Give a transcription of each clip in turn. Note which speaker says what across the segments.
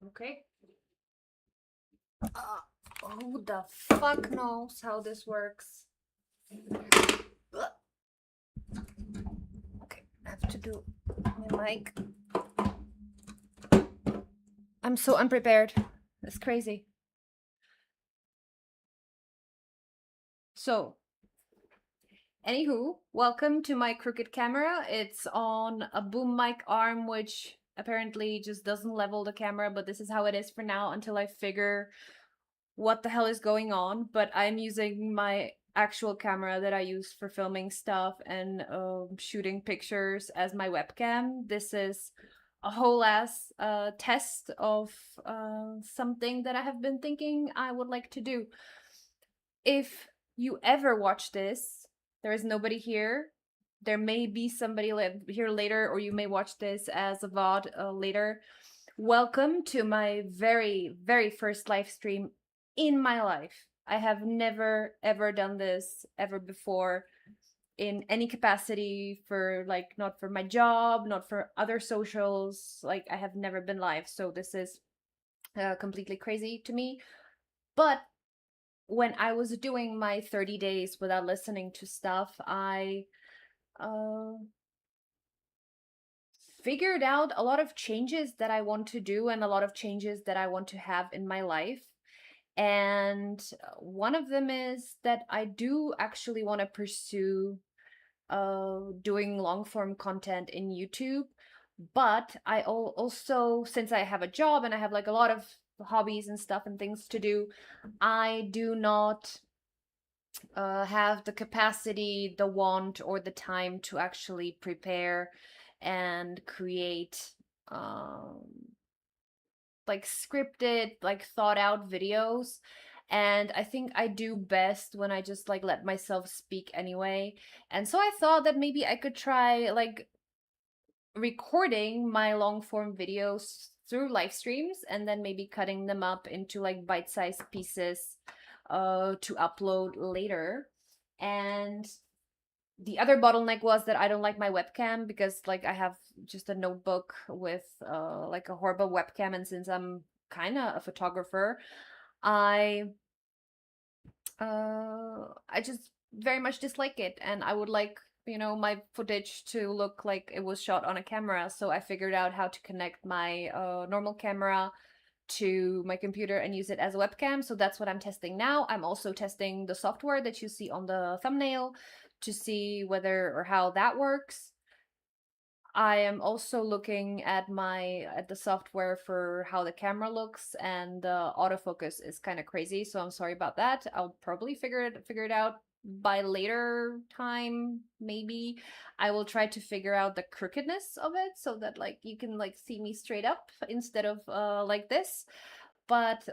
Speaker 1: Okay. Who the fuck knows how this works? Ugh. Okay, I have to do my mic. I'm so unprepared. It's crazy. So, anywho, welcome to my crooked camera. It's on a boom mic arm, which apparently just doesn't level the camera, but this is how it is for now until I figure what the hell is going on. But I'm using my actual camera that I use for filming stuff and shooting pictures as my webcam. This is a whole ass test of something that I have been thinking I would like to do. If you ever watch this, there is nobody here. There may be somebody here later, or you may watch this as a VOD later. Welcome to my very, very first live stream in my life. I have never, ever done this ever before in any capacity for like, not for my job, not for other socials. Like, I have never been live. So this is completely crazy to me. But when I was doing my 30 days without listening to stuff, I uh, figured out a lot of changes that I want to do and a lot of changes that I want to have in my life. And one of them is that I do actually want to pursue doing long form content in YouTube. But I also, since I have a job and I have like a lot of hobbies and stuff and things to do, I do not have the capacity, the want, or the time to actually prepare and create um, like scripted, like thought out videos. And I think I do best when I just like let myself speak anyway. And so I thought that maybe I could try like recording my long form videos through live streams and then maybe cutting them up into like bite-sized pieces to upload later. And the other bottleneck was that I don't like my webcam because like I have just a notebook with like a horrible webcam, and since I'm kind of a photographer, I I just very much dislike it, and I would like, my footage to look like it was shot on a camera. So I figured out how to connect my normal camera to my computer and use it as a webcam. So that's what I'm testing now. I'm also testing the software that you see on the thumbnail to see whether or how that works. I am also looking at the software for how the camera looks, and the autofocus is kind of crazy, so I'm sorry about that. I'll probably figure it out by later time, maybe. I will try to figure out the crookedness of it so that like you can like see me straight up instead of like this. But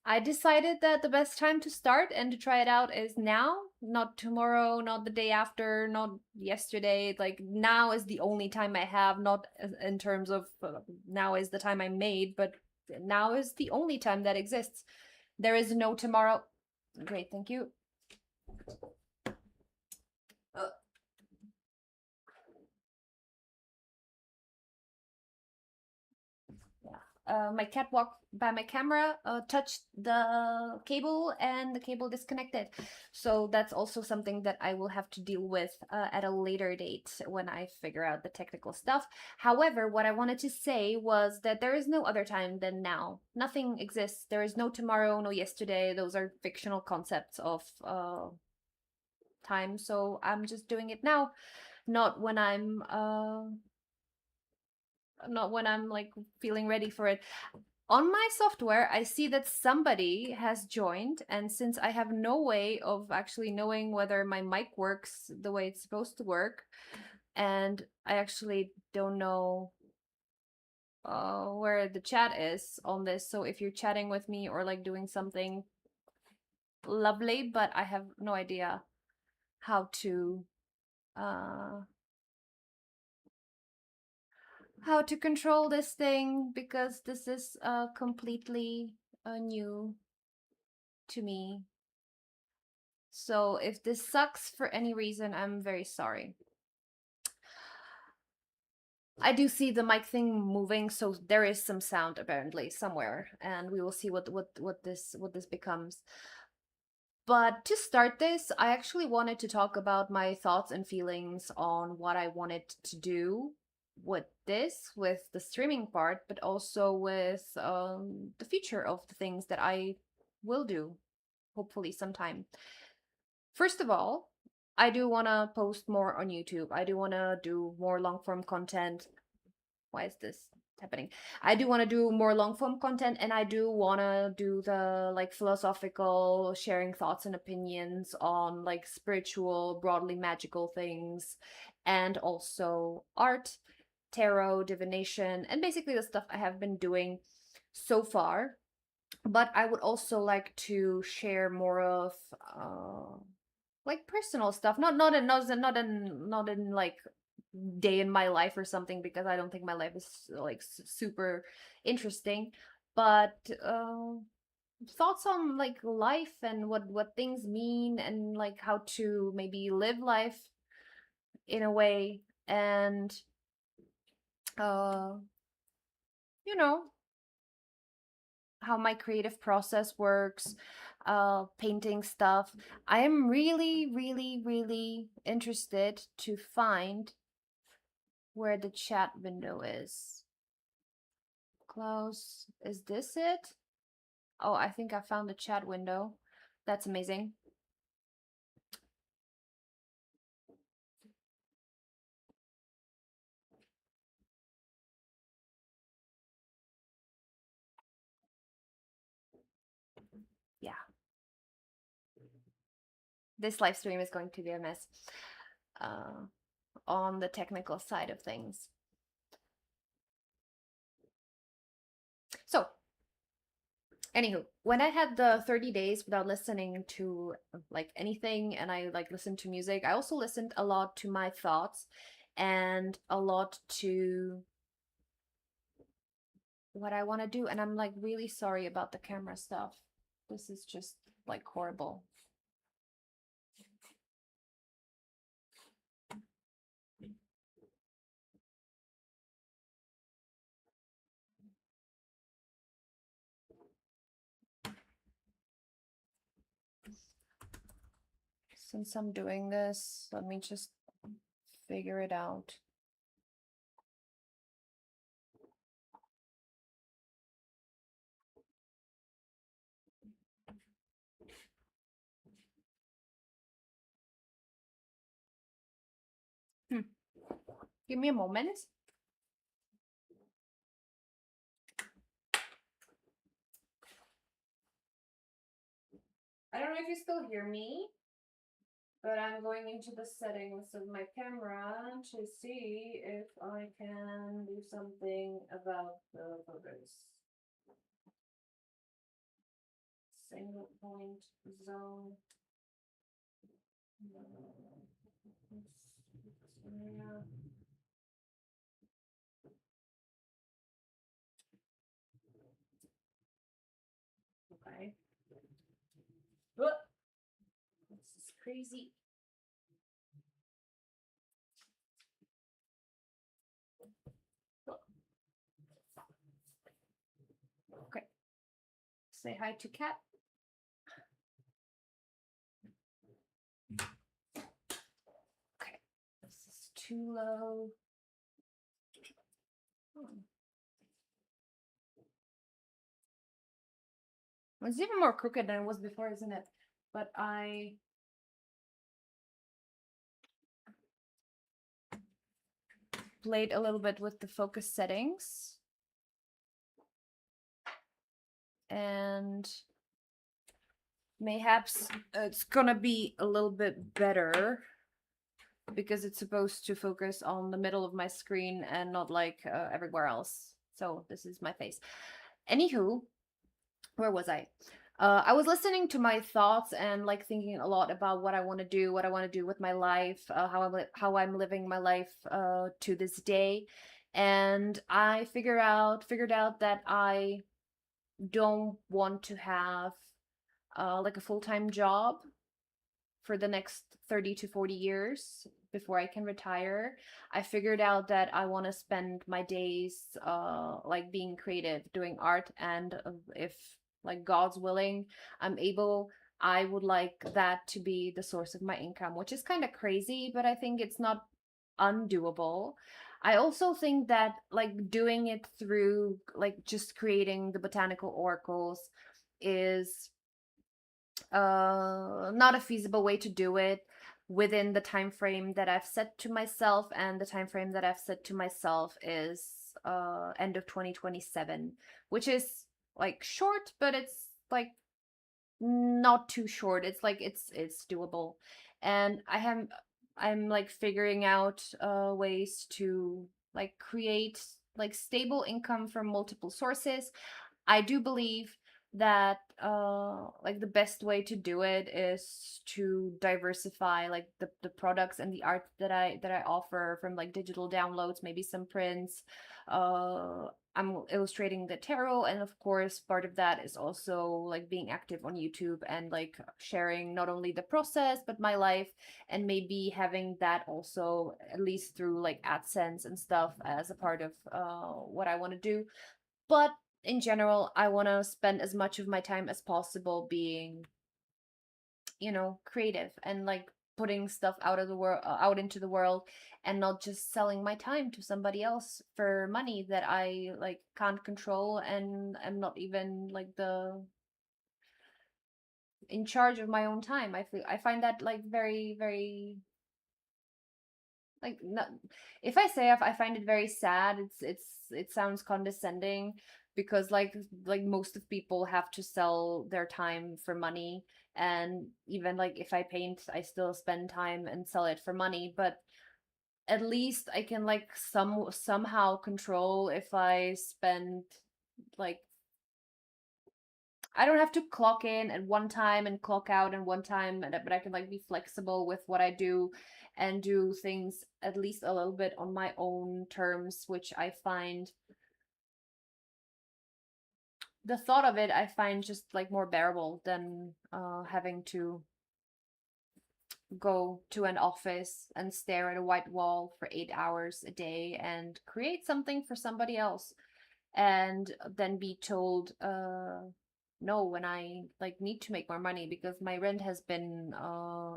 Speaker 1: I decided that the best time to start and to try it out is now, not tomorrow, not the day after, not yesterday. Like, now is the only time I have, not in terms of now is the time I made, but now is the only time that exists. There is no tomorrow. Great, thank you. Uh, my cat walked by my camera, touched the cable, and the cable disconnected. So that's also something that I will have to deal with at a later date when I figure out the technical stuff. However, what I wanted to say was that there is no other time than now. Nothing exists. There is no tomorrow, no yesterday. Those are fictional concepts of time. So I'm just doing it now, not when I'm not when I'm like feeling ready for it. On my software, I see that somebody has joined, and since I have no way of actually knowing whether my mic works the way it's supposed to work, and I actually don't know where the chat is on this. So if you're chatting with me or like doing something, lovely, but I have no idea how to uh control this thing, because this is completely new to me. So if this sucks for any reason, I'm very sorry. I do see the mic thing moving, so there is some sound apparently somewhere, and we will see what this becomes. But to start this, I actually wanted to talk about my thoughts and feelings on what I wanted to do with this, with the streaming part, but also with the future of the things that I will do, hopefully sometime. First of all, I do want to post more on YouTube. I do want to do more long form content. Why is this happening? I do want to do more long form content, and I do want to do the like philosophical sharing thoughts and opinions on like spiritual, broadly magical things, and also art, tarot, divination, and basically the stuff I have been doing so far. But I would also like to share more of like personal stuff, not in like day in my life or something, because I don't think my life is like super interesting, but thoughts on like life and what things mean, and like how to maybe live life in a way, and uh you know how my creative process works, painting stuff. I am really, really, really interested to find where the chat window is. Close. Is this it? Oh, I think I found the chat window. That's amazing. Yeah. This live stream is going to be a mess on the technical side of things. So, anywho, when I had the 30 days without listening to like anything, and I like listened to music, I also listened a lot to my thoughts and a lot to what I want to do. And I'm like really sorry about the camera stuff. This is just like horrible. Since I'm doing this, let me just figure it out. Give me a moment. I don't know if you still hear me, but I'm going into the settings of my camera to see if I can do something about the photos. Single point zone. Yeah. Okay. This is crazy. Okay. Say hi to Cat. Okay. This is too low. It's even more crooked than it was before, isn't it? But I played a little bit with the focus settings, and mayhaps it's gonna be a little bit better because it's supposed to focus on the middle of my screen and not like everywhere else. So this is my face. Anywho, where was I? I was listening to my thoughts and like thinking a lot about what I want to do, what I want to do with my life, how I'm living my life to this day, and I figured out that I don't want to have like a full-time job for the next 30 to 40 years before I can retire. I figured out that I want to spend my days like being creative, doing art, and if like God's willing, I'm able, I would like that to be the source of my income, which is kind of crazy, but I think it's not undoable. I also think that like doing it through like just creating the botanical oracles is not a feasible way to do it within the time frame that I've set to myself, and the time frame that I've set to myself is end of 2027, which is like short, but it's like not too short. It's like it's doable. And I'm like figuring out ways to like create like stable income from multiple sources. I do believe that like the best way to do it is to diversify like the products and the art that I offer, from like digital downloads, maybe some prints. I'm illustrating the tarot, and of course part of that is also like being active on YouTube and like sharing not only the process but my life, and maybe having that also at least through like AdSense and stuff as a part of what I want to do. But in general, I want to spend as much of my time as possible being, you know, creative and like putting stuff out of the world, out into the world, and not just selling my time to somebody else for money that I like can't control, and I'm not even like the in charge of my own time. I find that like very, very like not, if I say I find it very sad, it sounds condescending, because like most of people have to sell their time for money. And even like if I paint, I still spend time and sell it for money, but at least I can like somehow control if I spend like, I don't have to clock in at one time and clock out at one time, but I can like be flexible with what I do and do things at least a little bit on my own terms, which I find, the thought of it, I find just like more bearable than having to go to an office and stare at a white wall for 8 hours a day and create something for somebody else, and then be told no when I like need to make more money because my rent has been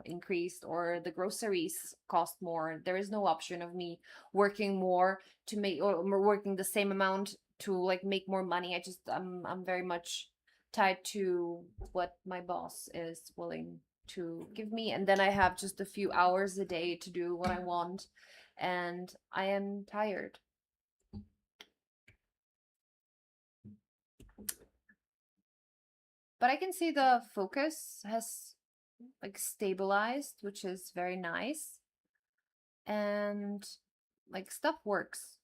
Speaker 1: increased or the groceries cost more. There is no option of me working more to make, or working the same amount to like make more money. I'm very much tied to what my boss is willing to give me, and then I have just a few hours a day to do what I want, and I am tired. But I can see the focus has like stabilized, which is very nice. And like stuff works.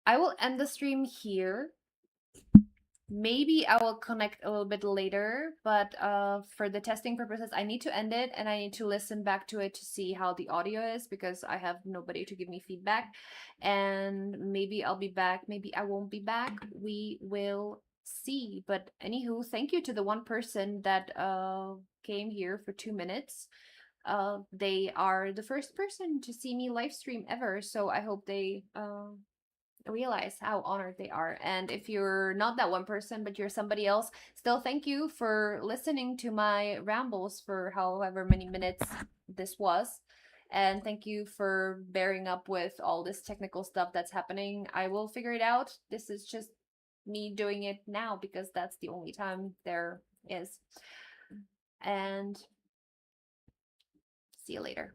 Speaker 1: I will end the stream here. Maybe I will connect a little bit later, but for the testing purposes, I need to end it and I need to listen back to it to see how the audio is, because I have nobody to give me feedback. And maybe I'll be back, maybe I won't be back. We will see. But anywho, thank you to the one person that came here for 2 minutes. They are the first person to see me live stream ever, so I hope they realize how honored they are. And if you're not that one person but you're somebody else, still thank you for listening to my rambles for however many minutes this was. And thank you for bearing up with all this technical stuff that's happening. I will figure it out. This is just me doing it now because that's the only time there is. And see you later.